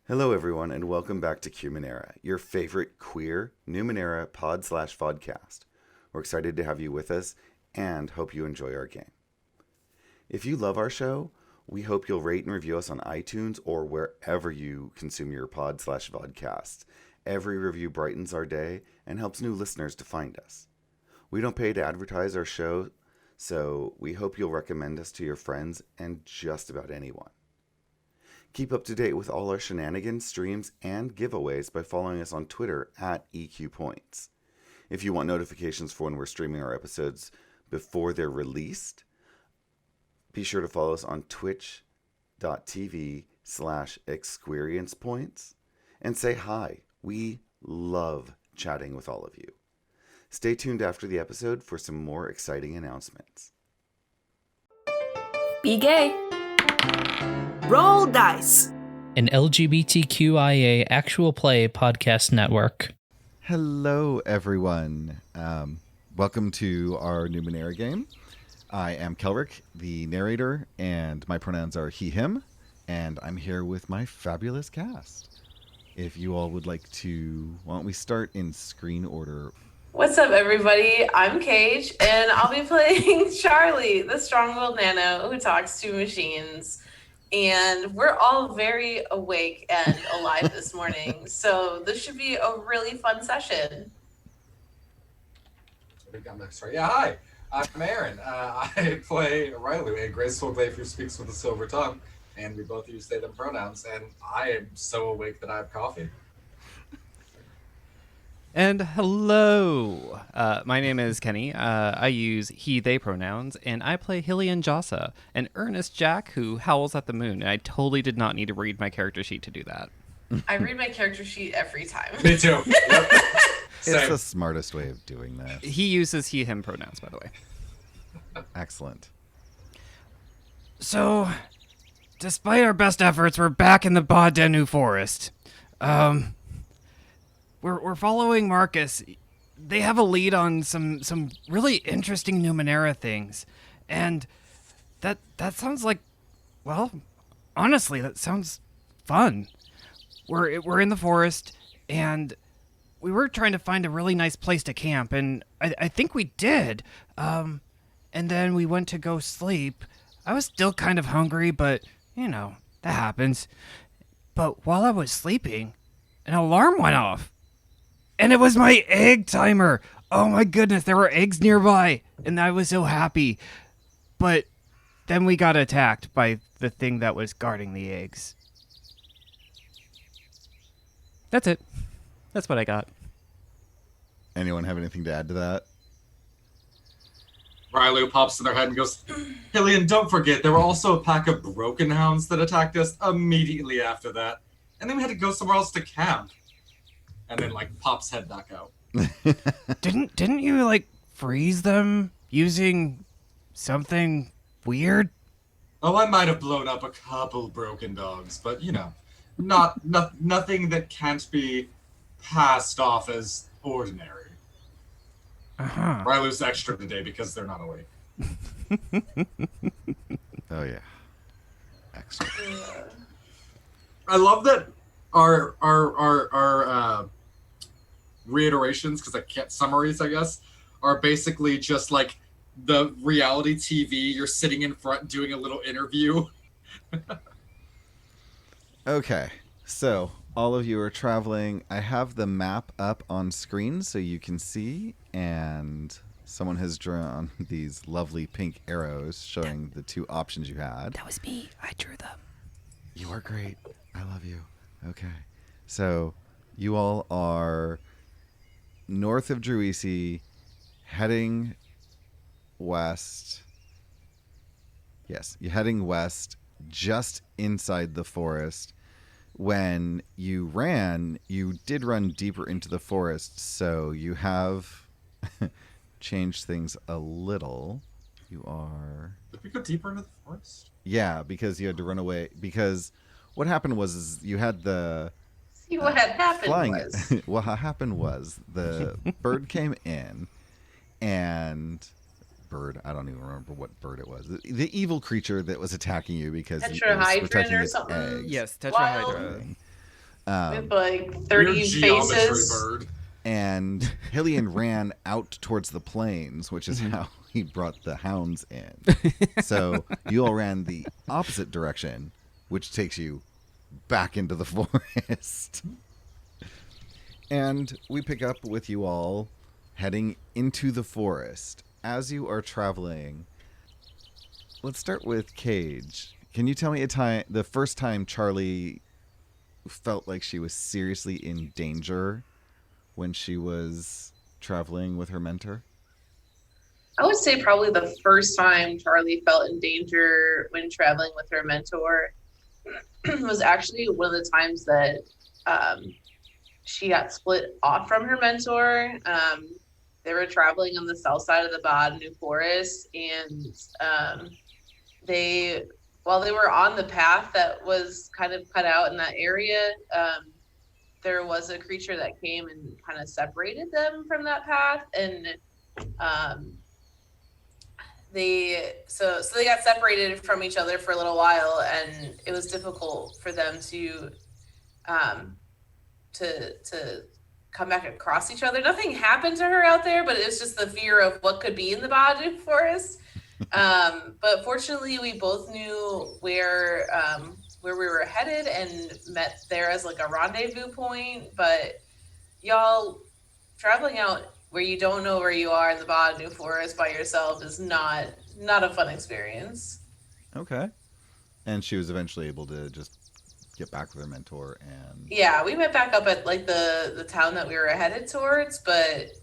Hello, everyone, and welcome back to Qmenera, your favorite queer Numenera pod/vodcast. We're excited to have you with us and hope you enjoy our game. If you love our show, we hope you'll rate and review us on iTunes or wherever you consume your pod/vodcast. Every review brightens our day and helps new listeners to find us. We don't pay to advertise our show, so we hope you'll recommend us to your friends and just about anyone. Keep up to date with all our shenanigans, streams, and giveaways by following us on Twitter at EQ Points. If you want notifications for when we're streaming our episodes before they're released, be sure to follow us on twitch.tv/experiencepoints and say hi. We love chatting with all of you. Stay tuned after the episode for some more exciting announcements. Be gay. Roll dice. An LGBTQIA actual play podcast network. Hello, everyone. Welcome to our Numenera game. I am Kelric, the narrator, and my pronouns are he, him, and I'm here with my fabulous cast. If you all would like to, why don't we start in screen order? What's up, everybody? I'm Cage, and I'll be playing Charlie, the strong-willed nano who talks to machines. And we're all very awake and alive this morning, so this should be a really fun session. I think I'm next, right? Yeah, hi. I'm Aaron. I play Railu, a graceful glaive who speaks with a silver tongue, and we both use they, them pronouns, and I am so awake that I have coffee. And hello, my name is Kenny. I use he, they pronouns, and I play Hillian Jasa, an earnest Jack who howls at the moon, and I totally did not need to read my character sheet to do that. I read my character sheet every time. Me too. Yep. It's the smartest way of doing that. He uses he, him pronouns, by the way. Excellent. So, despite our best efforts, we're back in the Badenu forest. We're following Marcus. They have a lead on some really interesting Numenera things, and that sounds like, well, honestly, that sounds fun. We're in the forest, and we were trying to find a really nice place to camp, and I think we did. And then we went to go sleep. I was still kind of hungry, but you know that happens. But while I was sleeping, an alarm went off. And it was my egg timer. Oh my goodness, there were eggs nearby, and I was so happy. But then we got attacked by the thing that was guarding the eggs. That's it. That's what I got. Anyone have anything to add to that? Railu pops in their head and goes, Hillian, don't forget, there were also a pack of broken hounds that attacked us immediately after that. And then we had to go somewhere else to camp. And then, pops head back out. Didn't you, freeze them using something weird? Oh, I might have blown up a couple broken dogs, but, nothing that can't be passed off as ordinary. Uh-huh. Railu's extra today because they're not awake. Oh, yeah. Excellent. I love that our reiterations, because I can't summaries, I guess, are basically just like the reality TV. You're sitting in front doing a little interview. Okay, so all of you are traveling. I have the map up on screen so you can see, and someone has drawn these lovely pink arrows showing the two options you had. That was me. I drew them. You are great. I love you. Okay, so you all are north of Druisi, heading west. Yes, you're heading west, just inside the forest. When you ran, you did run deeper into the forest, so you have changed things a little. You are... Did we go deeper into the forest? Yeah, because you had to run away. Because what happened was you had the... See, what had happened was... what happened was the bird came in, and I don't even remember what bird it was. The evil creature that was attacking you because he was Tetrahydra protecting or his something? eggs. Yes, Tetrahydra. With like Weird 30 geometry faces. bird. And Hillian ran out towards the plains, which is how he brought the hounds in. So you all ran the opposite direction, which takes you back into the forest. And we pick up with you all heading into the forest. As you are traveling, let's start with Cage. Can you tell me the first time Charlie felt like she was seriously in danger when she was traveling with her mentor? I would say probably the first time Charlie felt in danger when traveling with her mentor was actually one of the times that she got split off from her mentor. They were traveling on the south side of the Bad New Forest, and while they were on the path that was kind of cut out in that area, there was a creature that came and kind of separated them from that path, and they got separated from each other for a little while, and it was difficult for them to come back across each other. Nothing happened to her out there, but it was just the fear of what could be in the Badu forest. But fortunately, we both knew where we were headed and met there as like a rendezvous point. But y'all, traveling out where you don't know where you are in the Badu forest by yourself is not a fun experience. Okay. And she was eventually able to just get back with her mentor and... Yeah, we met back up at like the town that we were headed towards, but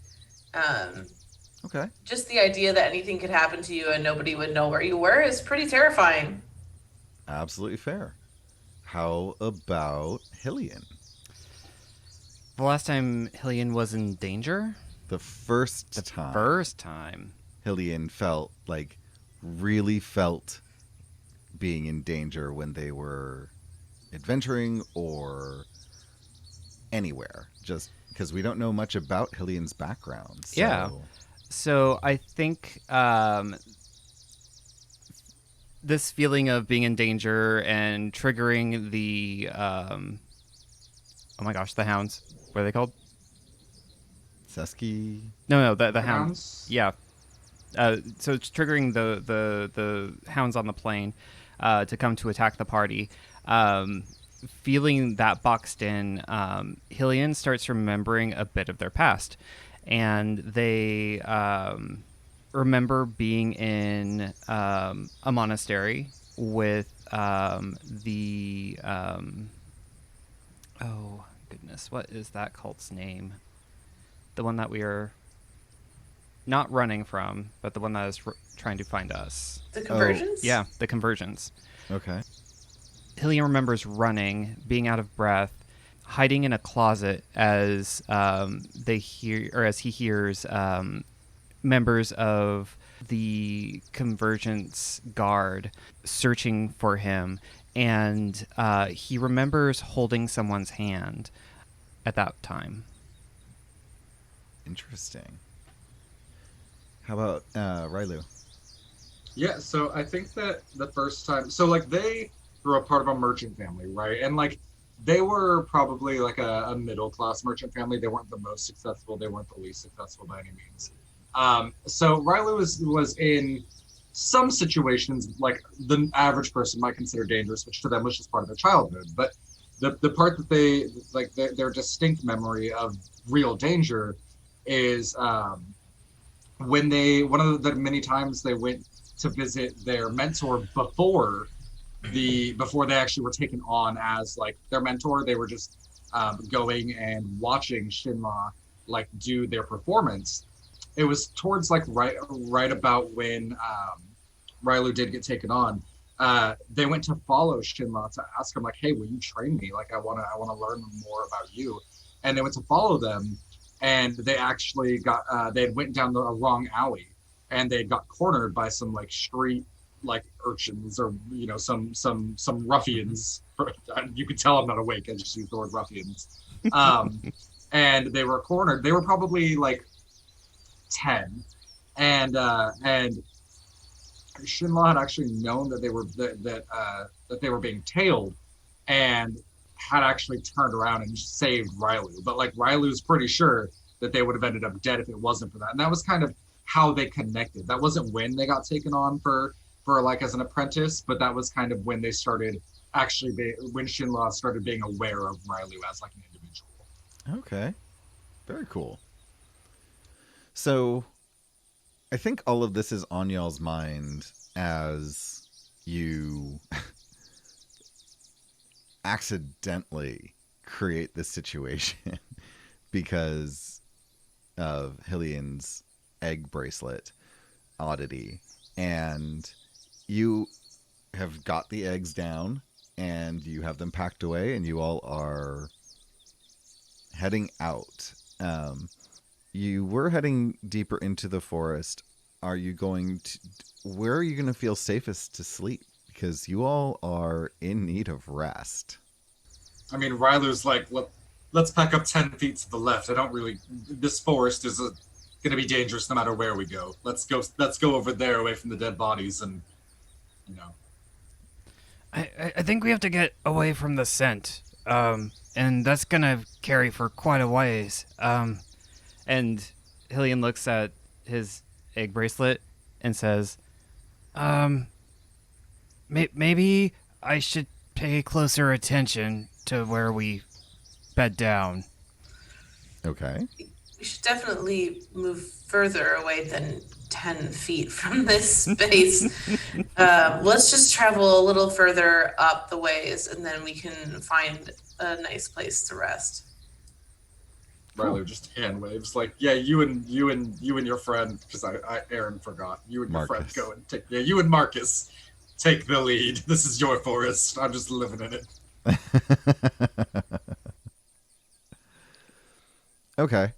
okay. Just the idea that anything could happen to you and nobody would know where you were is pretty terrifying. Absolutely fair. How about Hillian? The last time Hillian was in danger? The first time Hillian really felt being in danger when they were adventuring or anywhere, just because we don't know much about Hillian's background. So. Yeah. So I think this feeling of being in danger and triggering the the hounds. What are they called? Sesky? No, the hounds. Yeah. So it's triggering the hounds on the plain to come to attack the party. Feeling that boxed in, Hillian starts remembering a bit of their past. And they remember being in a monastery with oh goodness, what is that cult's name? The one that we are not running from, but the one that is trying to find us. The Conversions? Oh, yeah, the Conversions. Okay. Hillian remembers running, being out of breath, hiding in a closet as he hears members of the Convergence Guard searching for him, and he remembers holding someone's hand at that time. Interesting. How about Railu? Yeah, so I think that the first time, they were a part of a merchant family, right? And they were probably like a middle class merchant family. They weren't the most successful. They weren't the least successful by any means. So Railu was in some situations like the average person might consider dangerous, which to them was just part of their childhood. But the part that they their distinct memory of real danger is when one of the many times they went to visit their mentor before they actually were taken on as their mentor. They were just going and watching Shinla do their performance. It was towards right about when Railu did get taken on. They went to follow Shinla to ask him hey, will you train me? I want to learn more about you. And they went to follow them, and they actually got they had went down the wrong alley, and they got cornered by some street urchins or some ruffians. You could tell I'm not awake. I just used the word ruffians. And they were cornered. They were probably 10, and Shinla had actually known that they were that they were being tailed, and had actually turned around and saved Railu. But like Railu's pretty sure that they would have ended up dead if it wasn't for that. And that was kind of how they connected. That wasn't when they got taken on for like as an apprentice, but that was kind of when they started when Shinla started being aware of Railu as like an individual. Okay. Very cool. So I think all of this is on y'all's mind as you accidentally create this situation because of Hillian's egg bracelet oddity. And you have got the eggs down and you have them packed away and you all are heading out. You were heading deeper into the forest. Where are you going to feel safest to sleep? Because you all are in need of rest. I mean, Railu's like, let's pack up 10 feet to the left. This forest is going to be dangerous no matter where we go. Let's go over there away from the dead bodies and, you know. I think we have to get away from the scent. And that's gonna carry for quite a ways. And Hillian looks at his egg bracelet and says, maybe I should pay closer attention to where we bed down. Okay. We should definitely move further away than 10 feet from this space. Let's just travel a little further up the ways, and then we can find a nice place to rest. Railu just hand waves like, yeah, you and your friend, because Aaron forgot. You and your friend go and take. Yeah, you and Marcus take the lead. This is your forest. I'm just living in it. Okay.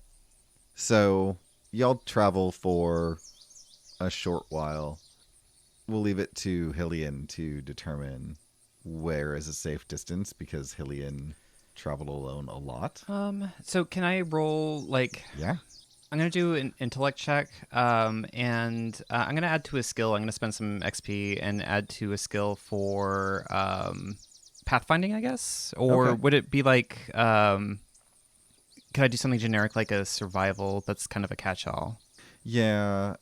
So y'all travel for a short while. We'll leave it to Hillian to determine where is a safe distance because Hillian traveled alone a lot. So can I roll Yeah. I'm gonna do an intellect check, and I'm gonna add to a skill. I'm gonna spend some XP and add to a skill for pathfinding, I guess, or Okay. would it be like could I do something generic like a survival? That's kind of a catch-all. Yeah.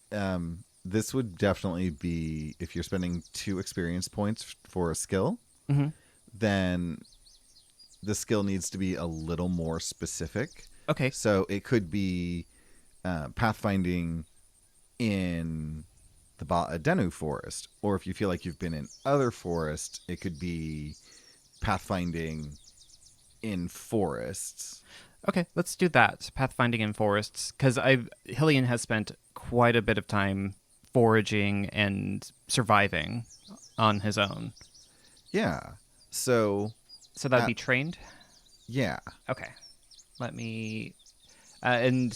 This would definitely be if you're spending 2 experience points for a skill, then the skill needs to be a little more specific. Okay. So it could be pathfinding in the Ba'adenu forest, or if you feel like you've been in other forests, it could be pathfinding in forests. Okay, let's do that. Pathfinding in forests, because Hillian has spent quite a bit of time foraging and surviving on his own. Yeah. So that'd be trained? Yeah. Okay. Let me... and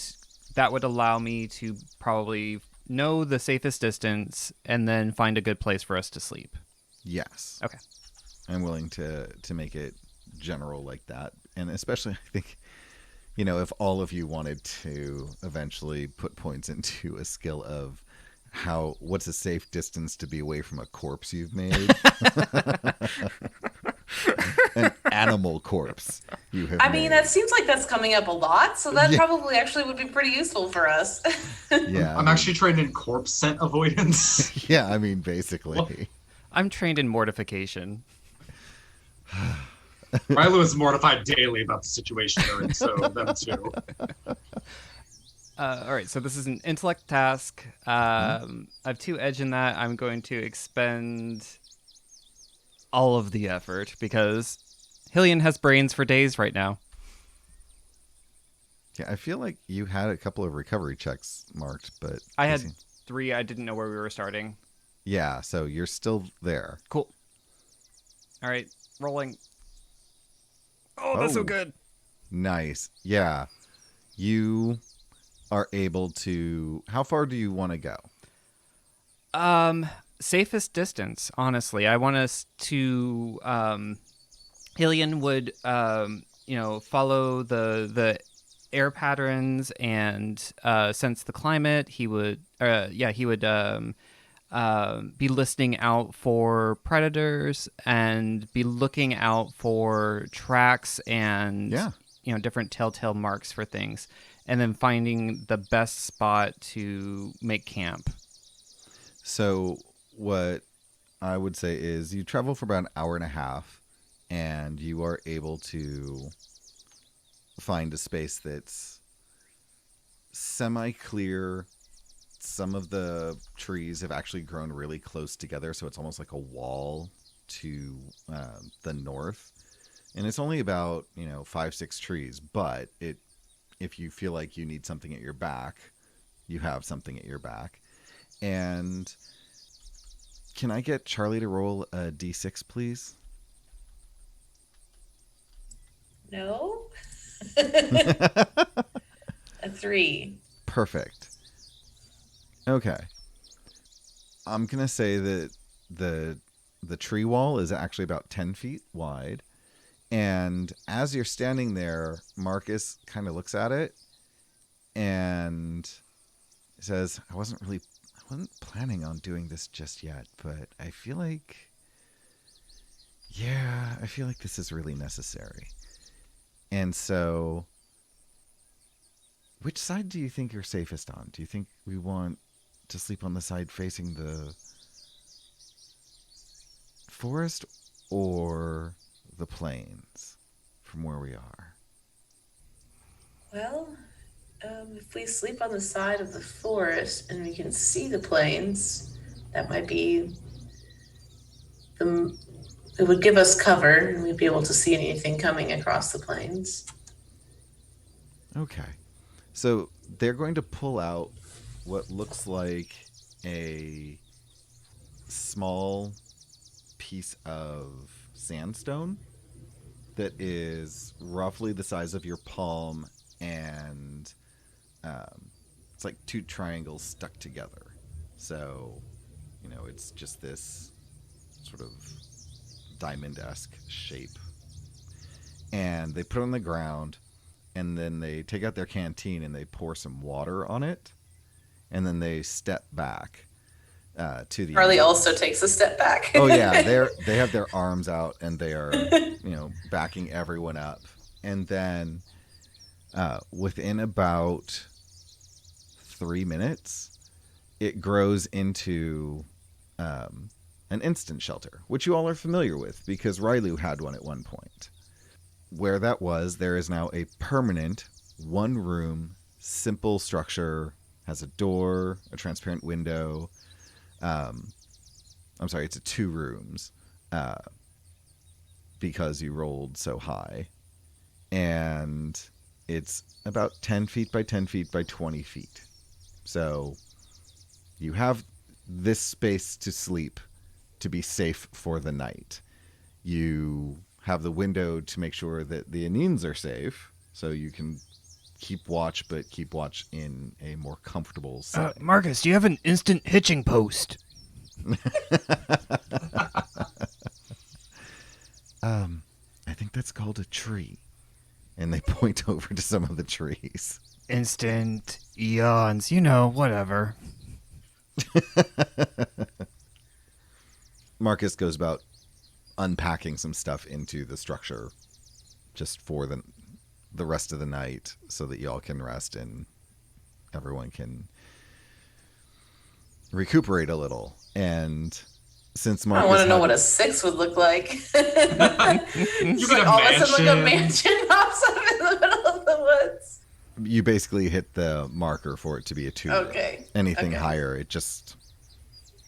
that would allow me to probably know the safest distance and then find a good place for us to sleep. Yes. Okay. I'm willing to make it general like that. And especially, I think, if all of you wanted to eventually put points into a skill of what's a safe distance to be away from a corpse you've made? An animal corpse you have I mean, made. that seems like that's coming up a lot, so that probably actually would be pretty useful for us. Yeah. I'm actually trained in corpse scent avoidance. Yeah, I mean, basically. I'm trained in mortification. Railu is mortified daily about the situation they're in, so them too. All right, so this is an intellect task. I have 2 edge in that. I'm going to expend all of the effort because Hillian has brains for days right now. Yeah, I feel like you had a couple of recovery checks marked, but... I had 3. I didn't know where we were starting. Yeah, so you're still there. Cool. All right, rolling. Oh, that's so good. Nice. Yeah. You are able to... How far do you want to go? Safest distance, honestly. I want us to... Hillian would, follow the air patterns and sense the climate. He would be listening out for predators and be looking out for tracks and different telltale marks for things, and then finding the best spot to make camp. So what I would say is you travel for about an hour and a half, and you are able to find a space that's semi-clear. Some of the trees have actually grown really close together, so it's almost like a wall to the north. And it's only about 5-6 trees, but if you feel like you need something at your back, you have something at your back. And can I get Charlie to roll a d6, please? No. A 3. Perfect. Okay. I'm going to say that the tree wall is actually about 10 feet wide. And as you're standing there, Marcus kind of looks at it and says, I wasn't planning on doing this just yet, but I feel like this is really necessary. And so, which side do you think you're safest on? Do you think we want to sleep on the side facing the forest or the plains from where we are? Well, if we sleep on the side of the forest and we can see the plains, that might be it would give us cover and we'd be able to see anything coming across the plains. Okay. So they're going to pull out what looks like a small piece of sandstone that is roughly the size of your palm, and it's like 2 triangles stuck together. So, it's just this sort of diamond-esque shape. And they put it on the ground, and then they take out their canteen and they pour some water on it, and then they step back to the Charlie also takes a step back. Oh yeah, they have their arms out and they are backing everyone up. And then within about 3 minutes, it grows into an instant shelter, which you all are familiar with because Railu had one at one point. Where that was, there is now a permanent 1-room, simple structure, has a door, a transparent window. I'm sorry, it's 2 rooms because you rolled so high. And it's about 10 feet by 10 feet by 20 feet. So you have this space to sleep, to be safe for the night. You have the window to make sure that the Anines are safe, so you can keep watch, but keep watch in a more comfortable setting. Marcus, do you have an instant hitching post? I think that's called a tree. And they point over to some of the trees. Instant eons, whatever. Marcus goes about unpacking some stuff into the structure just for the rest of the night so that y'all can rest and everyone can recuperate a little. And since Marcus, I want to know what a 6 would look like. You got all a of a sudden, like a mansion. mansion pops up in the middle of the woods. you basically hit the marker for it to be a 2. Okay. Anything Okay. higher, it just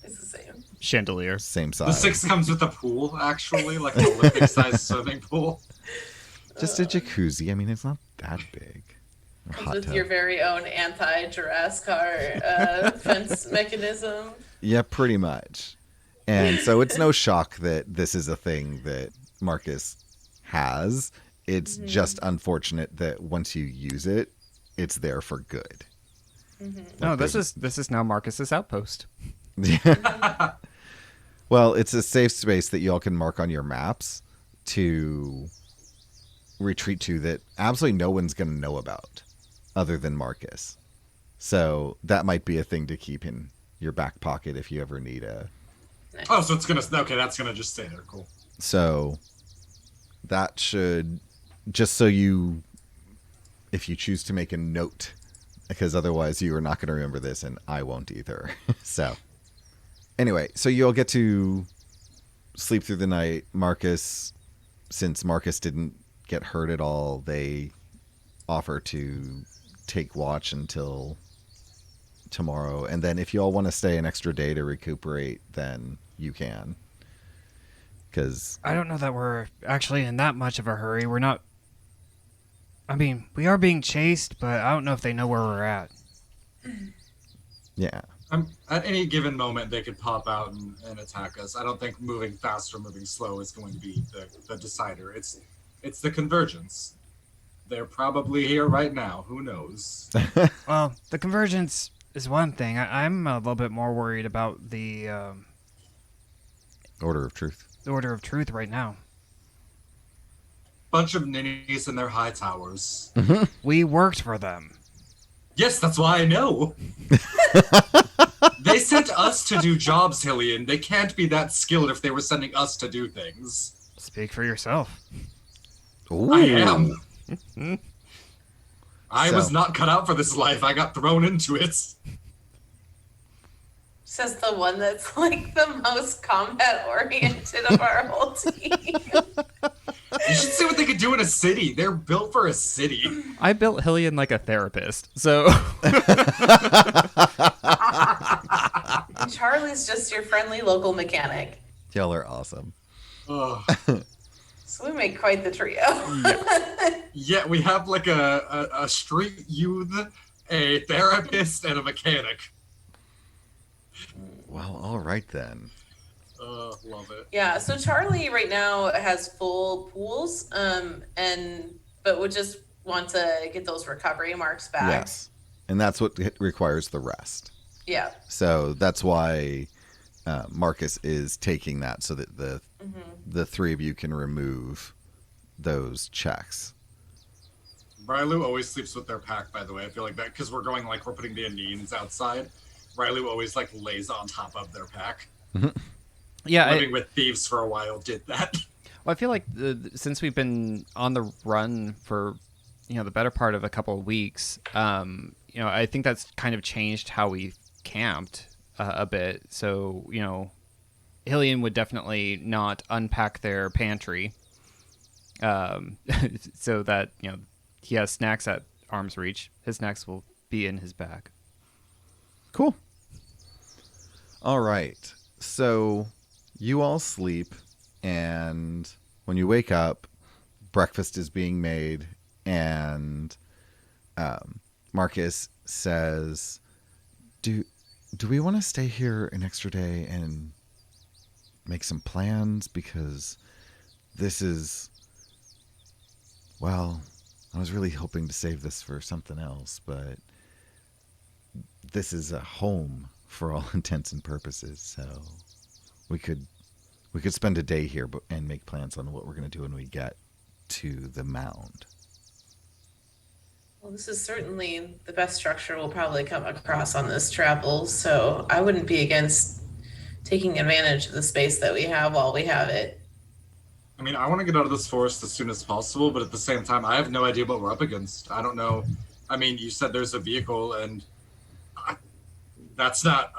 It's the same. Chandelier. same The size. 6 comes with a pool, actually, like an Olympic-sized swimming pool. Just a jacuzzi. I mean, it's not that big. Or hot With tub. your very own anti-Jurassic fence mechanism. Yeah, pretty much. And so it's no shock that this is a thing that Marcus has. It's just unfortunate that once you use it, it's there for good. No, this is now Marcus's outpost. Well, it's a safe space that y'all can mark on your maps to retreat to that absolutely no one's going to know about other than Marcus. So that might be a thing to keep in your back pocket if you ever need a. Nice. Oh, so it's gonna that's gonna just stay there. Cool. So that should just so you, if you choose to make a note, because otherwise you are not going to remember this, and I won't either. So anyway, so you'll get to sleep through the night. Marcus, since Marcus didn't get hurt at all, they offer to take watch until tomorrow, and then if you all want to stay an extra day to recuperate, then you can. Because I don't know that we're actually in that much of a hurry. We're not. I mean, we are being chased, but I don't know if they know where we're at. yeah, At any given moment, they could pop out and attack us. I don't think moving fast or moving slow is going to be the decider. It's the convergence. They're probably here right now. Who knows? Well, the convergence is one thing. I'm a little bit more worried about the Order of Truth. Order of Truth right now. Bunch of ninnies in their high towers. We worked for them. Yes, that's why I know. They sent us to do jobs, Hillian. They can't be that skilled if they were sending us to do things. Speak for yourself. Ooh. I am. I So- was not cut out for this life. I got thrown into it. Says the one that's like the most combat oriented of our whole team. You should see what they could do in a city. They're built for a city. I built Hillian like a therapist, so And Charlie's just your friendly local mechanic. Y'all are awesome. Ugh. So we make quite the trio. Yeah, we have like a street youth, a therapist, and a mechanic. Well, all right then. Love it. Yeah, so Charlie right now has full pools, but would just want to get those recovery marks back. Yes, and that's what requires the rest. Yeah. So that's why Marcus is taking that, so that the three of you can remove those checks. Railu always sleeps with their pack, by the way. I feel like that because we're putting the Anines outside. Railu always lays on top of their pack. yeah. Living with thieves for a while did that. Well, I feel like since we've been on the run for the better part of a couple of weeks, I think that's kind of changed how we camped a bit. So Hillian would definitely not unpack their pantry, so that he has snacks at arm's reach. His snacks will be in his bag. Cool. All right. So you all sleep, and when you wake up, breakfast is being made, and Marcus says, Do we want to stay here an extra day and make some plans? Because this is, well, I was really hoping to save this for something else, but this is a home for all intents and purposes. So we could spend a day here and make plans on what we're going to do when we get to the mound. Well, this is certainly the best structure we'll probably come across on this travel, so I wouldn't be against taking advantage of the space that we have while we have it. I mean, I want to get out of this forest as soon as possible, but at the same time, I have no idea what we're up against. I don't know. I mean, you said there's a vehicle, and that's not...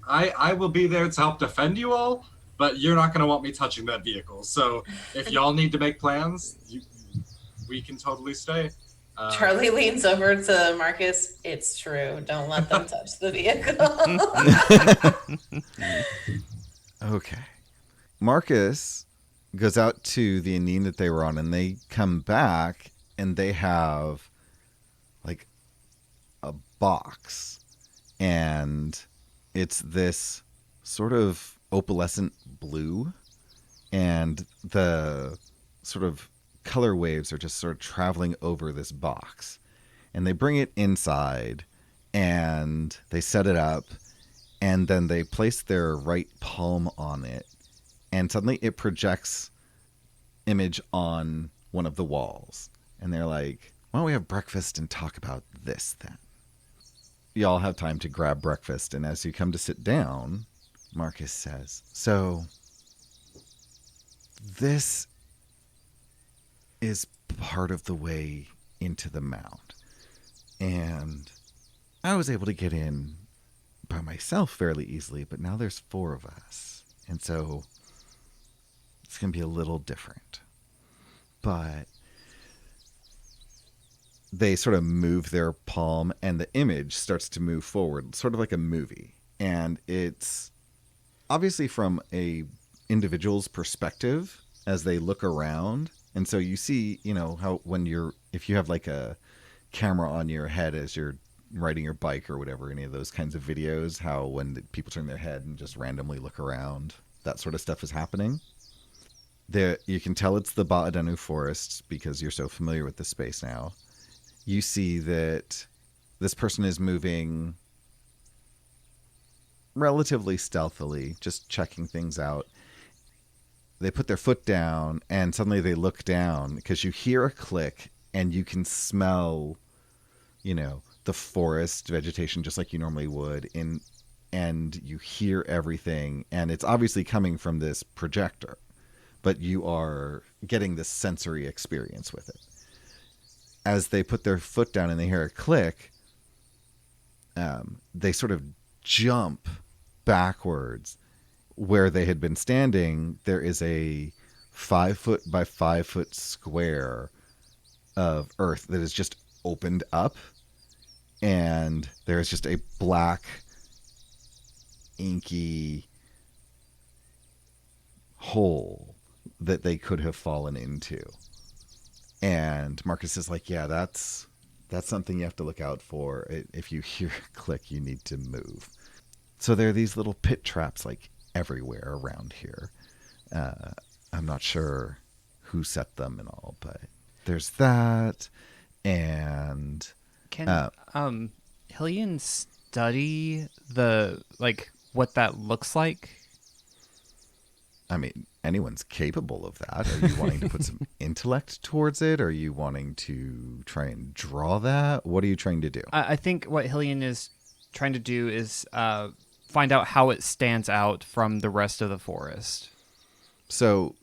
I will be there to help defend you all, but you're not going to want me touching that vehicle. So if y'all need to make plans, we can totally stay. Charlie leans over to Marcus. It's true. Don't let them touch the vehicle. Okay. Marcus goes out to the Anine that they were on, and they come back, and they have like a box, and it's this sort of opalescent blue, and the sort of color waves are just sort of traveling over this box, and they bring it inside, and they set it up, and then they place their right palm on it, and suddenly it projects image on one of the walls, and they're like, why don't we have breakfast and talk about this then? y'all have time to grab breakfast, and as you come to sit down, Marcus says, "So, this is part of the way into the mound, and I was able to get in by myself fairly easily, but now there's 4 of us, and so it's going to be a little different." But they sort of move their palm, and the image starts to move forward, sort of like a movie. And it's obviously from a individual's perspective as they look around. And so you see, how if you have like a camera on your head as you're riding your bike or whatever, any of those kinds of videos, how when people turn their head and just randomly look around, that sort of stuff is happening. There, you can tell it's the Ba'adanu Forest because you're so familiar with the space now. You see that this person is moving relatively stealthily, just checking things out. They put their foot down, and suddenly they look down because you hear a click, and you can smell, the forest vegetation just like you normally would, and you hear everything, and it's obviously coming from this projector, but you are getting this sensory experience with it. As they put their foot down and they hear a click, they sort of jump backwards. Where they had been standing, there is a 5 foot by 5 foot square of earth that is just opened up, and there is just a black, inky hole that they could have fallen into. And Marcus is like, yeah, that's something you have to look out for. If you hear a click, you need to move. So there are these little pit traps like everywhere around here. I'm not sure who set them and all, but there's that. And can Hillian study what that looks like? I mean, anyone's capable of that. Are you wanting to put some intellect towards it? Are you wanting to try and draw that? What are you trying to do? I think what Hillian is trying to do is find out how it stands out from the rest of the forest. So,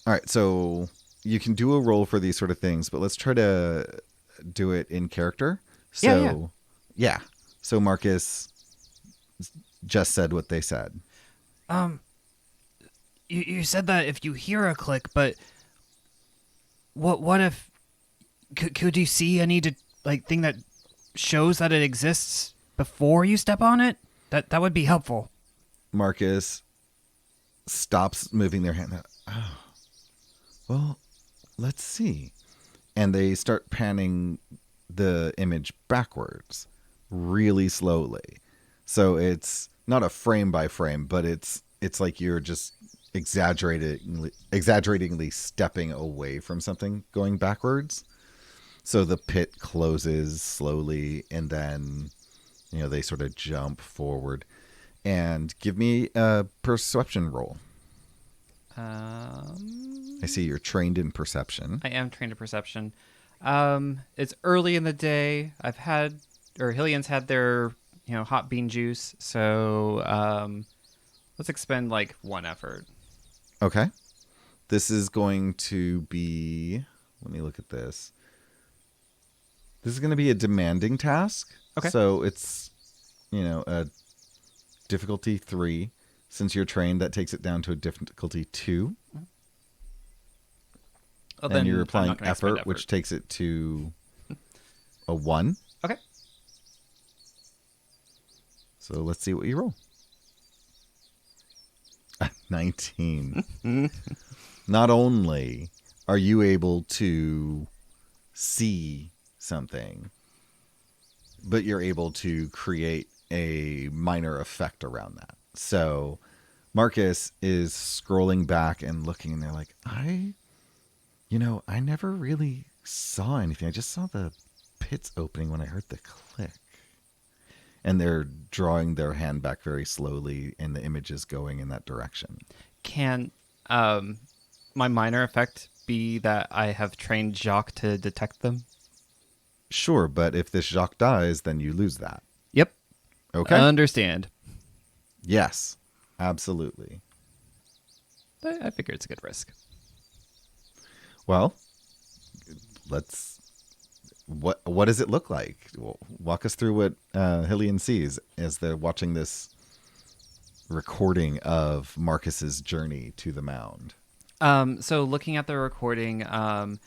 all right, so you can do a roll for these sort of things, but let's try to do it in character. So, yeah. So Marcus just said what they said. You said that if you hear a click, but what if could you see any thing that shows that it exists before you step on it? That would be helpful. Marcus stops moving their hand. Oh, well, let's see. And they start panning the image backwards really slowly. So it's not a frame by frame, but it's like you're just exaggeratingly stepping away from something going backwards. So the pit closes slowly, and then they sort of jump forward. And give me a perception roll. I see you're trained in perception. I am trained in perception. It's early in the day. Hillian's had their hot bean juice, so let's expend 1 effort. Okay. This is going to be, let me look at this. This is going to be a demanding task. Okay. So it's, a difficulty 3. Since you're trained, that takes it down to a difficulty 2. Well, and you're applying effort, which takes it to a 1. Okay. So let's see what you roll. 19. Not only are you able to see something, but you're able to create a minor effect around that. So Marcus is scrolling back and looking, and they're like, I never really saw anything. I just saw the pits opening when I heard the click. And they're drawing their hand back very slowly, and the image is going in that direction. Can my minor effect be that I have trained Jacques to detect them? Sure, but if this Jacques dies, then you lose that. Yep. Okay. Understand. Yes, absolutely. I figure it's a good risk. Well, what does it look like? Walk us through what Hillian sees as they're watching this recording of Marcus's journey to the mound. So looking at the recording, I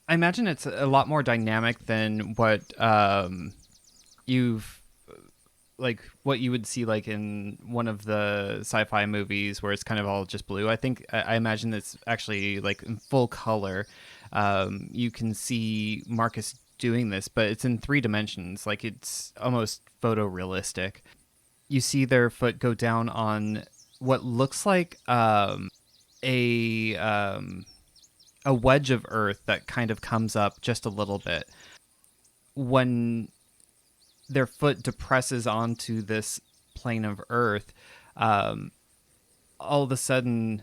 imagine it's a lot more dynamic than what what you would see like in one of the sci-fi movies where it's kind of all just blue. I imagine it's actually like in full color. You can see Marcus doing this, but it's in 3 dimensions. Like it's almost photorealistic. You see their foot go down on what looks like a wedge of earth that kind of comes up just a little bit. When their foot depresses onto this plane of earth, all of a sudden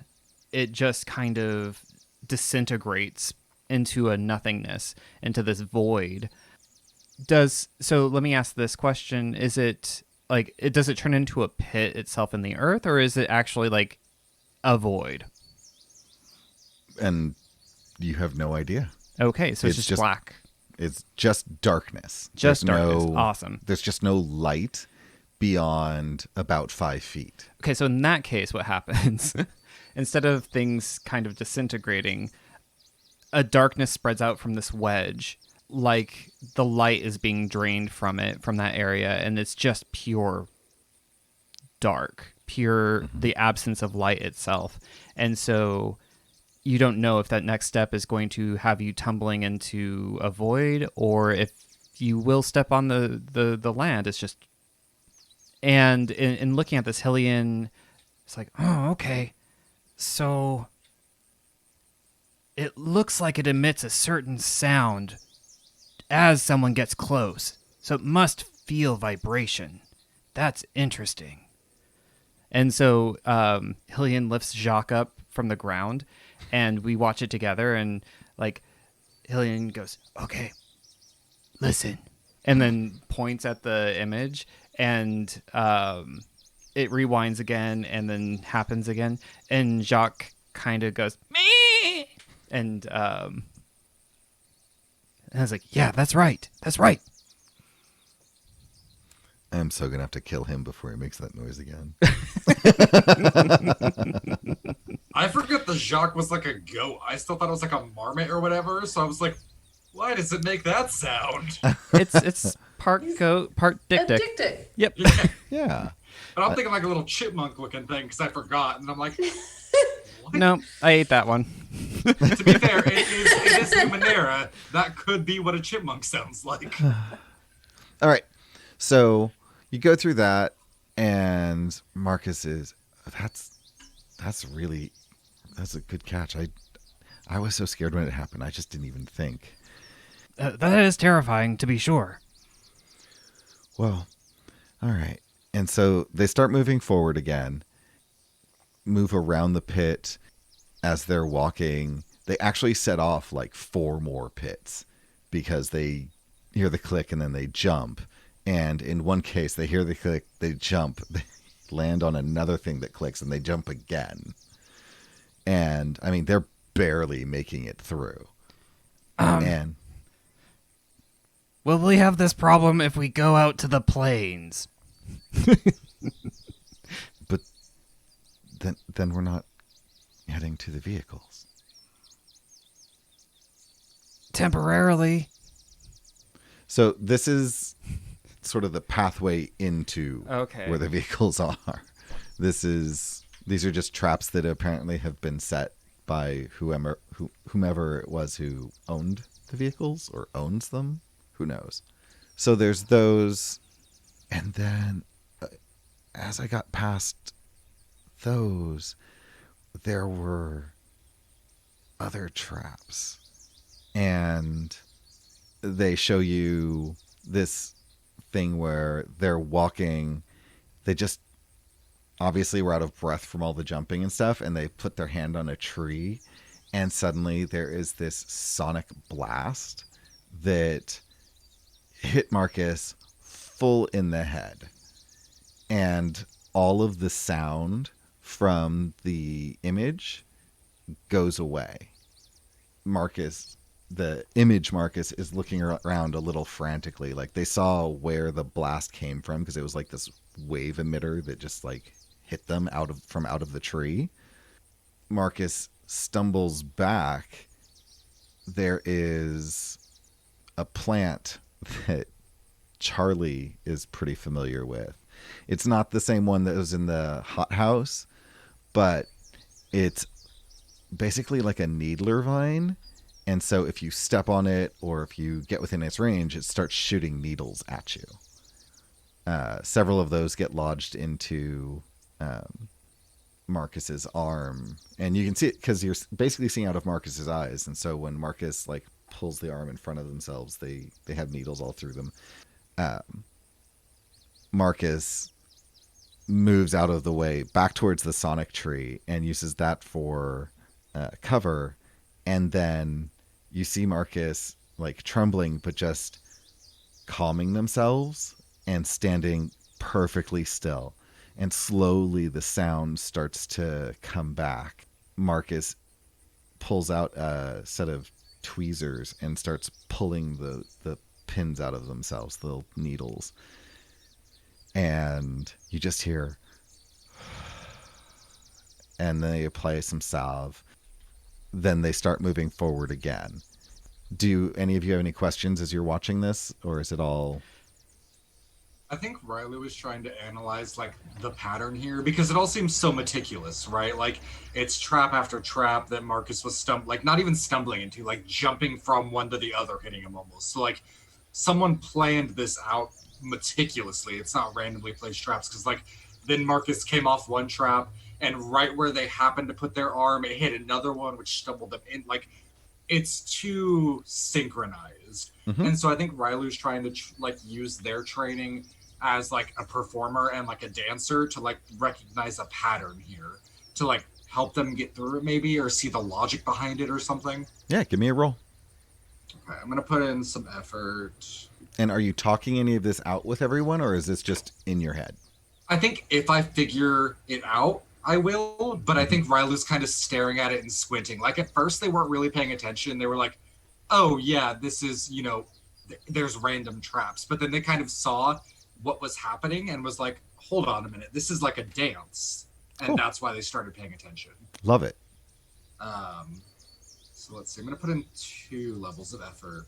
it just kind of disintegrates into a nothingness, into this void. So let me ask this question. Is it like, does it turn into a pit itself in the earth, or is it actually like a void? And you have no idea. Okay, so it's just black. It's just darkness. Just darkness. Awesome. There's just no light beyond about 5 feet. Okay, so in that case, what happens? Instead of things kind of disintegrating, a darkness spreads out from this wedge, like the light is being drained from it, from that area, and it's just pure dark, pure the absence of light itself. And so you don't know if that next step is going to have you tumbling into a void or if you will step on the land. It's just... And in looking at this, Hillian, it's like, oh, okay. So it looks like it emits a certain sound as someone gets close. So it must feel vibration. That's interesting. And so Hillian lifts Jacques up from the ground, and we watch it together, and like Hillian goes, okay, listen, and then points at the image, and it rewinds again and then happens again, and Jacques kind of goes, me, and I was like, yeah, that's right. I'm so gonna have to kill him before he makes that noise again. I forgot the Jacques was like a goat. I still thought it was like a marmot or whatever. So I was like, why does it make that sound? It's part goat, part dick. Yep. Yeah. But I'm thinking like a little chipmunk looking thing because I forgot. And I'm like, what? No, I ate that one. To be fair, it is Numenera. That could be what a chipmunk sounds like. All right. So you go through that, and Marcus is, that's a good catch. I was so scared when it happened. I just didn't even think. That is terrifying, to be sure. Well, all right. And so they start moving forward again, move around the pit as they're walking. They actually set off like 4 more pits because they hear the click and then they jump. And in one case, they hear the click, they jump, they land on another thing that clicks, and they jump again. And, I mean, they're barely making it through. And will we have this problem if we go out to the plains? But then we're not heading to the vehicles. Temporarily. So this is sort of the pathway into where the vehicles are. These are just traps that apparently have been set by whomever it was who owned the vehicles or owns them. Who knows? So there's those, and then as I got past those, there were other traps, and they show you this thing where they're walking. They just obviously were out of breath from all the jumping and stuff, and they put their hand on a tree, and suddenly there is this sonic blast that hit Marcus full in the head. And all of the sound from the image goes away. Marcus, the image Marcus, is looking around a little frantically. Like, they saw where the blast came from, because it was like this wave emitter that just like hit them from out of the tree. Marcus stumbles back. There is a plant that Charlie is pretty familiar with. It's not the same one that was in the hothouse, but it's basically like a needler vine. And so if you step on it or if you get within its range, it starts shooting needles at you. Several of those get lodged into Marcus's arm, and you can see it because you're basically seeing out of Marcus's eyes. And so when Marcus like pulls the arm in front of themselves, they have needles all through them. Marcus moves out of the way back towards the sonic tree and uses that for cover. And then you see Marcus like trembling, but just calming themselves and standing perfectly still. And slowly the sound starts to come back. Marcus pulls out a set of tweezers and starts pulling the pins out of themselves, the little needles. And you just hear, and they apply some salve. Then they start moving forward again. Do any of you have any questions as you're watching this, or is it all... I think Railu was trying to analyze like the pattern here, because it all seems so meticulous, right? Like, it's trap after trap that Marcus was not even stumbling into, like jumping from one to the other, hitting him almost. So like someone planned this out meticulously. It's not randomly placed traps, because like then Marcus came off one trap, and right where they happened to put their arm, it hit another one, which stumbled them in. Like, it's too synchronized. Mm-hmm. And so I think Railu's trying to use their training as like a performer and like a dancer to like recognize a pattern here, to like help them get through it maybe, or see the logic behind it or something. Yeah, give me a roll. Okay, I'm gonna put in some effort. And are you talking any of this out with everyone, or is this just in your head? I think if I figure it out, I will, but I think Railu's kind of staring at it and squinting. Like, at first they weren't really paying attention. They were like, oh yeah, this is, there's random traps. But then they kind of saw what was happening and was like, hold on a minute, this is like a dance. And Cool. That's why they started paying attention. Love it. So let's see, I'm going to put in 2 levels of effort.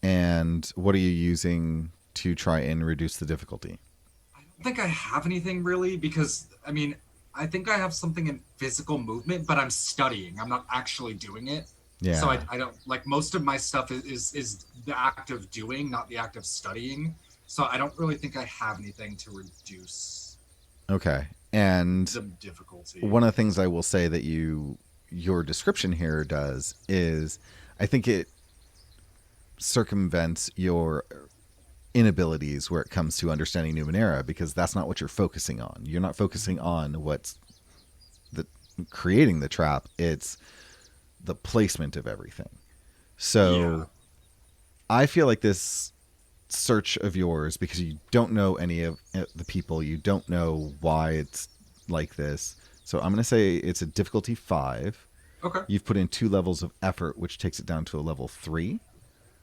And what are you using to try and reduce the difficulty? I don't think I have anything really, because, I think I have something in physical movement, but I'm studying. I'm not actually doing it. Yeah. So I don't, like, most of my stuff is the act of doing, not the act of studying. So I don't really think I have anything to reduce Okay. And the difficulty. one of the things I will say that your description here does is, I think it circumvents your inabilities where it comes to understanding Numenera, because that's not what you're focusing on. You're not focusing on what's creating the trap. It's the placement of everything. So yeah. I feel like this search of yours, because you don't know any of the people, you don't know why it's like this. So I'm going to say it's a difficulty 5. Okay. You've put in 2 levels of effort, which takes it down to a level 3.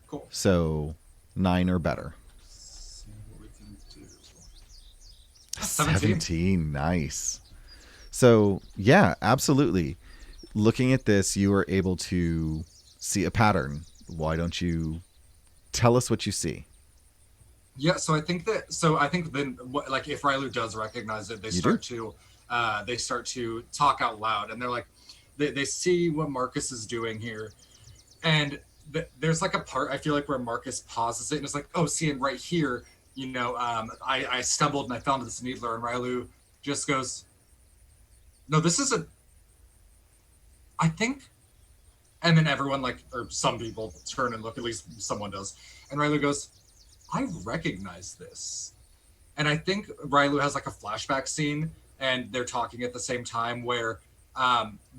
Cool. So 9 or better. See what we can do. 17. Nice. So yeah, absolutely. Looking at this, you are able to see a pattern. Why don't you tell us what you see? Yeah, so I think then, like, if Railu does recognize it, they start to talk out loud, and they're like, they see what Marcus is doing here, and there's like a part, I feel like, where Marcus pauses it and it's like, oh, see, and right here, I stumbled and I fell into this needler, and Railu just goes, no, this isn't, I think, and then everyone, like, or some people turn and look, at least someone does, and Railu goes, I recognize this. And I think Railu has like a flashback scene, and they're talking at the same time, where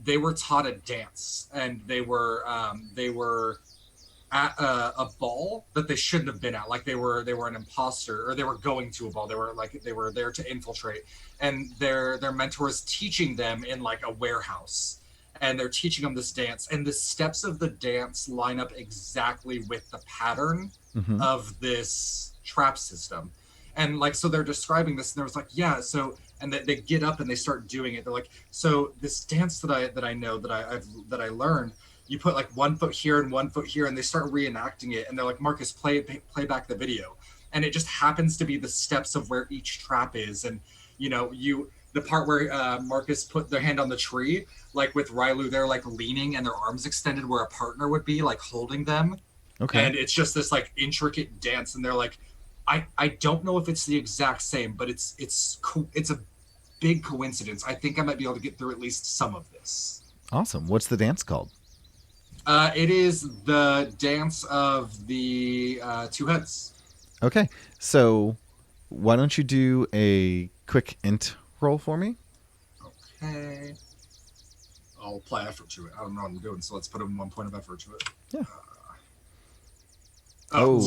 they were taught a dance, and they were at a ball that they shouldn't have been at. Like they were an imposter, or they were going to a ball. They were there to infiltrate, and their mentor is teaching them in like a warehouse, and they're teaching them this dance, and the steps of the dance line up exactly with the pattern of this trap system. And like, so they're describing this, and there was like, yeah, so, and they get up and they start doing it. They're like, so this dance that I know that I learned, you put like 1 foot here and 1 foot here, and they start reenacting it. And they're like, Marcus, play back the video. And it just happens to be the steps of where each trap is. And, the part where Marcus put their hand on the tree, like with Railu, they're like leaning and their arms extended where a partner would be, like holding them. Okay. And it's just this like intricate dance. And they're like, I don't know if it's the exact same, but it's a big coincidence. I think I might be able to get through at least some of this. Awesome. What's the dance called? It is the dance of the two heads. Okay. So why don't you do a quick int roll for me? Okay. I'll apply effort to it. I don't know what I'm doing, so let's put in 1 point of effort to it. Yeah.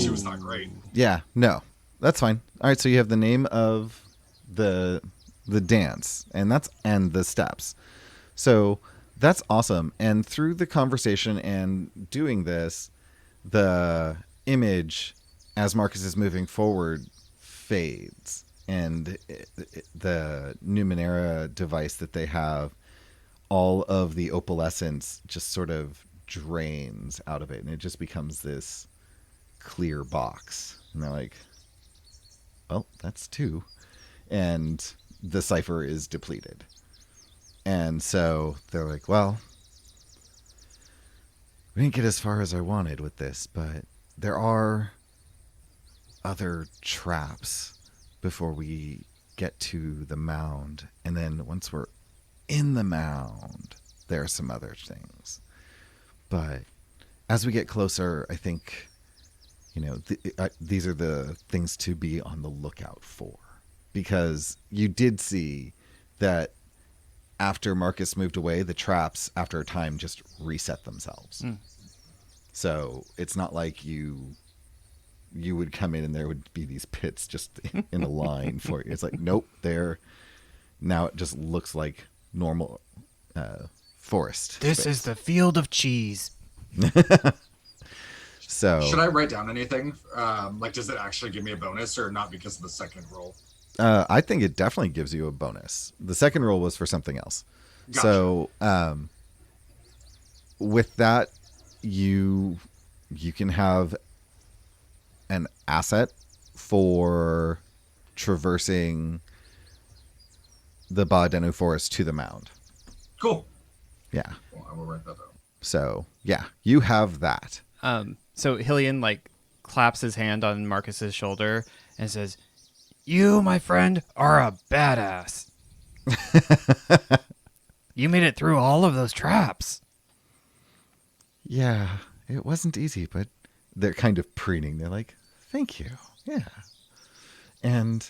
She was not great. Yeah. No. That's fine. All right. So you have the name of the dance, and the steps. So that's awesome. And through the conversation and doing this, the image as Marcus is moving forward fades, and the Numenera device that they have, all of the opalescence just sort of drains out of it, and it just becomes this clear box. And they're like, well, that's 2. And the cipher is depleted. And so they're like, well, we didn't get as far as I wanted with this, but there are other traps before we get to the mound. And then once we're in the mound, there are some other things. But as we get closer, I think, these are the things to be on the lookout for. Because you did see that after Marcus moved away, the traps, after a time, just reset themselves. So it's not like you would come in and there would be these pits just in a line for you. It's like, nope, now it just looks like normal forest. This is the field of cheese. So should I write down anything? Does it actually give me a bonus, or not because of the second roll? I think it definitely gives you a bonus. The second roll was for something else. Gotcha. So with that, you can have an asset for traversing the Baadenu forest to the mound. Cool. Yeah. Well, I will write that down. So yeah, you have that. So Hillian claps his hand on Marcus's shoulder and says, "You, my friend, are a badass. You made it through all of those traps." Yeah, it wasn't easy, but they're kind of preening. They're like, thank you. Yeah. And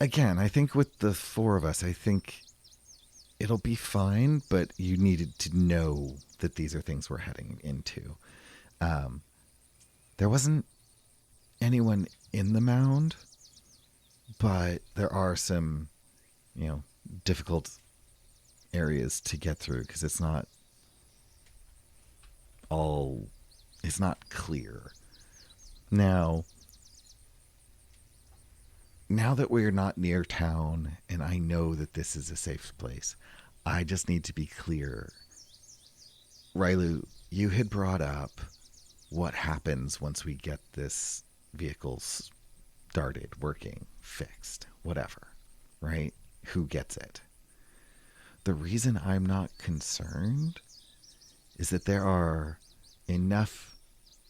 again, I think with the 4 of us, I think it'll be fine, but you needed to know that these are things we're heading into. There wasn't anyone in the mound, but there are some, difficult areas to get through because it's not clear. Now that we're not near town and I know that this is a safe place, I just need to be clear. Railu, you had brought up what happens once we get this vehicle started working, fixed, whatever, right? Who gets it? The reason I'm not concerned is that there are enough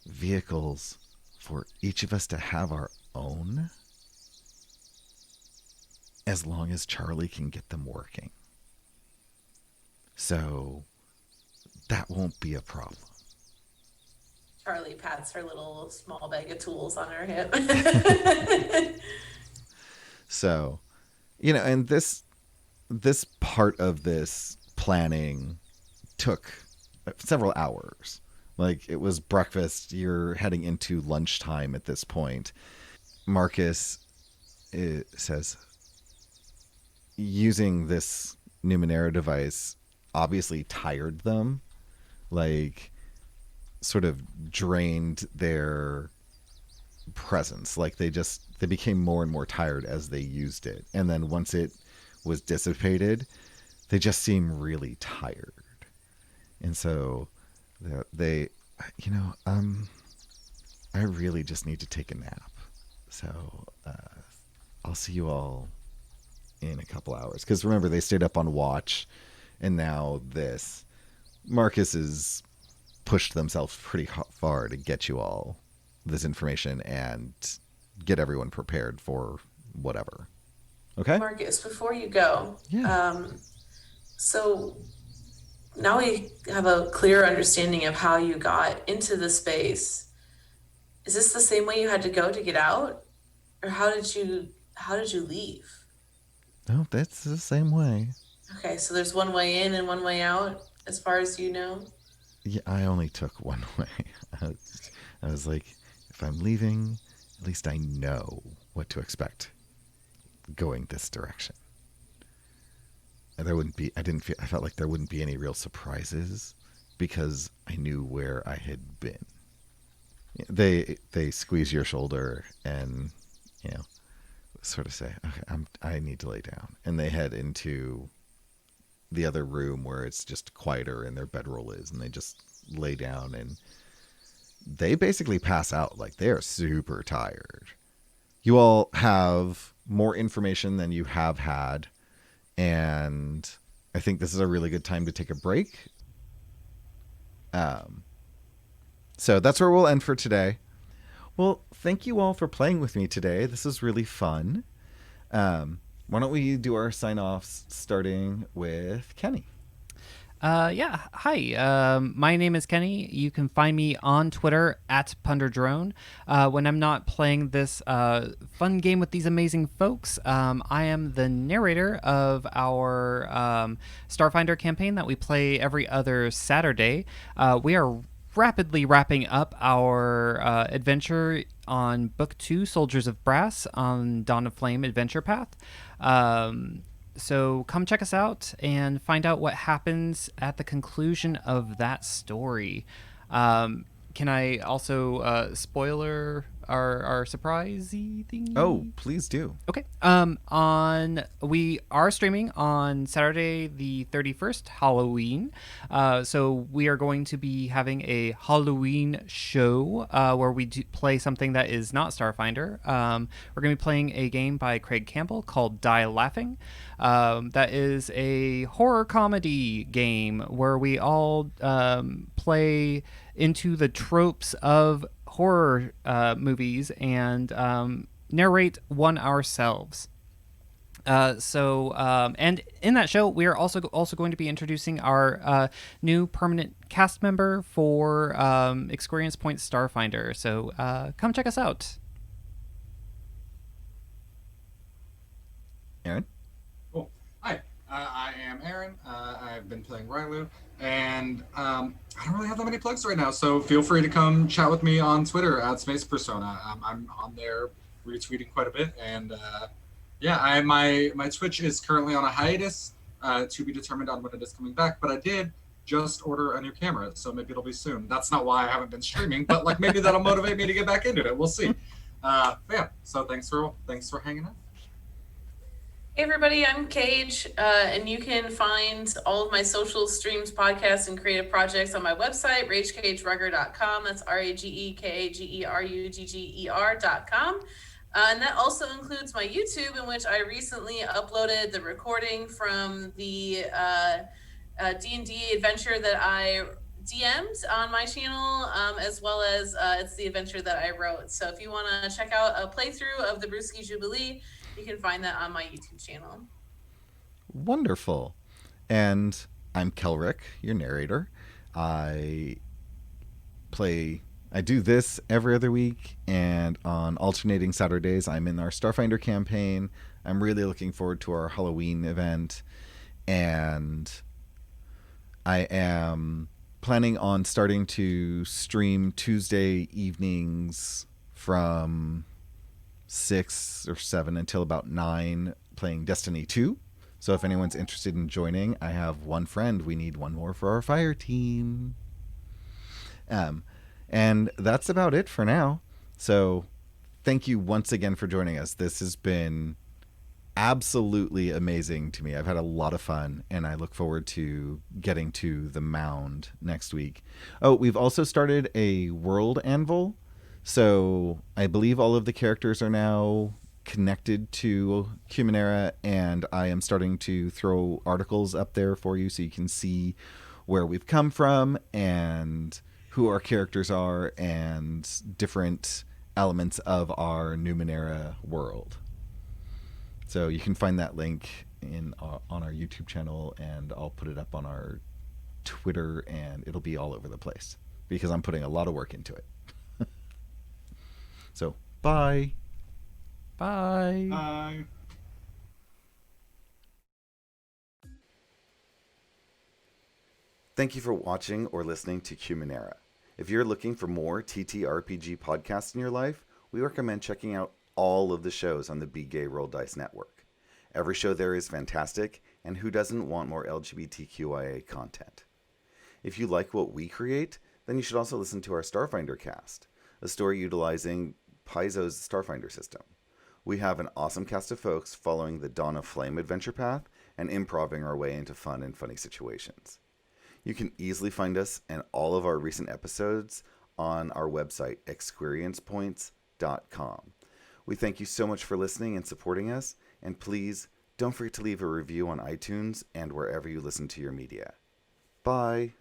vehicles for each of us to have our own, as long as Charlie can get them working. So that won't be a problem. Charlie pats her little small bag of tools on her hip. So, and this this part of this planning took several hours. Like, it was breakfast. You're heading into lunchtime at this point. Marcus says, using this Numenera device obviously tired them, like sort of drained their presence. Like they became more and more tired as they used it. And then once it was dissipated, they just seem really tired. And so they, I really just need to take a nap. So I'll see you all in a couple hours. Because remember, they stayed up on watch, and now Marcus has pushed themselves pretty far to get you all this information and get everyone prepared for whatever. Okay? Marcus, before you go, Yeah. So now we have a clear understanding of how you got into the space. Is this the same way you had to go to get out? Or how did you leave? No, that's the same way. Okay, so there's one way in and one way out, as far as you know? Yeah, I only took one way. I was like, if I'm leaving, at least I know what to expect going this direction. And I felt like there wouldn't be any real surprises because I knew where I had been. They squeeze your shoulder and, sort of say, okay, I need to lay down. And they head into the other room where it's just quieter and their bedroll is, and they just lay down and they basically pass out. Like, they are super tired. You all have more information than you have had, and I think this is a really good time to take a break. So that's where we'll end for today. Well, thank you all for playing with me today. This is really fun. Why don't we do our sign-offs starting with Kenny? Yeah. Hi. My name is Kenny. You can find me on Twitter at Punderdrone. When I'm not playing this fun game with these amazing folks, I am the narrator of our Starfinder campaign that we play every other Saturday. We are rapidly wrapping up our adventure on Book 2, Soldiers of Brass, on Dawn of Flame Adventure Path. So come check us out and find out what happens at the conclusion of that story. Can I also spoiler our surprisey thing? Oh, please do. Okay. We are streaming on Saturday the 31st, Halloween. So we are going to be having a Halloween show where we play something that is not Starfinder. We're going to be playing a game by Craig Campbell called Die Laughing. That is a horror comedy game where we all play into the tropes of horror movies and narrate one ourselves. And in that show, we are also going to be introducing our new permanent cast member for Experience Point Starfinder. So come check us out. Aaron? Oh, hi. I am Aaron. I've been playing Railu, and I don't really have that many plugs right now, so feel free to come chat with me on Twitter at Space Persona. I'm on there retweeting quite a bit, and my Twitch is currently on a hiatus to be determined on when it is coming back, but I did just order a new camera, so maybe it'll be soon. That's not why I haven't been streaming, but like maybe that'll motivate me to get back into it. We'll see. So thanks for hanging out. Hey everybody, I'm Cage, and you can find all of my social streams, podcasts, and creative projects on my website, ragecagerugger.com. That's RAGEKAGERUGGER.com. And that also includes my YouTube, in which I recently uploaded the recording from the D&D adventure that I DM'd on my channel, as well as it's the adventure that I wrote. So if you want to check out a playthrough of the Brewski Jubilee, you can find that on my YouTube channel. Wonderful. And I'm Kelrick, your narrator. I do this every other week, and on alternating Saturdays, I'm in our Starfinder campaign. I'm really looking forward to our Halloween event, and I am planning on starting to stream Tuesday evenings from 6 or 7 until about 9, playing Destiny 2. So if anyone's interested in joining, I have one friend. We need one more for our fire team. And that's about it for now. So thank you once again for joining us. This has been absolutely amazing to me. I've had a lot of fun, and I look forward to getting to the mound next week. Oh, we've also started a world anvil. So I believe all of the characters are now connected to Qmenera, and I am starting to throw articles up there for you so you can see where we've come from and who our characters are and different elements of our Numenera world. So you can find that link on our YouTube channel, and I'll put it up on our Twitter, and it'll be all over the place because I'm putting a lot of work into it. So, bye. Bye. Bye. Thank you for watching or listening to Qmenera. If you're looking for more TTRPG podcasts in your life, we recommend checking out all of the shows on the Be Gay Roll Dice Network. Every show there is fantastic, and who doesn't want more LGBTQIA content? If you like what we create, then you should also listen to our Starfinder cast, a story utilizing Paizo's Starfinder system. We have an awesome cast of folks following the Dawn of Flame adventure path and improving our way into fun and funny situations. You can easily find us and all of our recent episodes on our website, experiencepoints.com. We thank you so much for listening and supporting us, and please don't forget to leave a review on iTunes and wherever you listen to your media. Bye!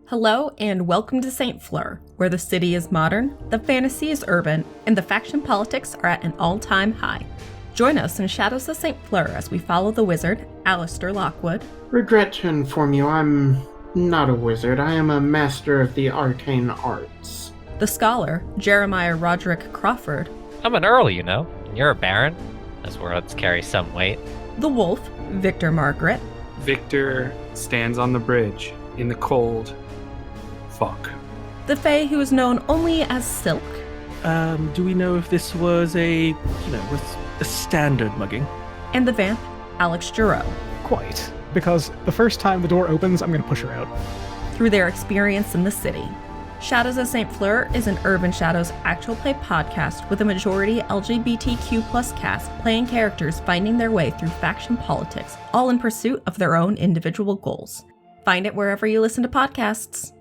Hello and welcome to St. Fleur, where the city is modern, the fantasy is urban, and the faction politics are at an all-time high. Join us in Shadows of St. Fleur as we follow the wizard, Alistair Lockwood. Regret to inform you, I'm not a wizard. I am a master of the arcane arts. The scholar, Jeremiah Roderick Crawford. I'm an earl, you know, and you're a baron. Those words carry some weight. The wolf, Victor Margaret. Victor stands on the bridge, in the cold. Fuck. The fae who is known only as Silk. Do we know if this was a standard mugging? And the vamp, Alex Giroux. Quite. Because the first time the door opens, I'm going to push her out. Through their experience in the city. Shadows of St. Fleur is an Urban Shadows actual play podcast with a majority LGBTQ+ cast playing characters finding their way through faction politics, all in pursuit of their own individual goals. Find it wherever you listen to podcasts.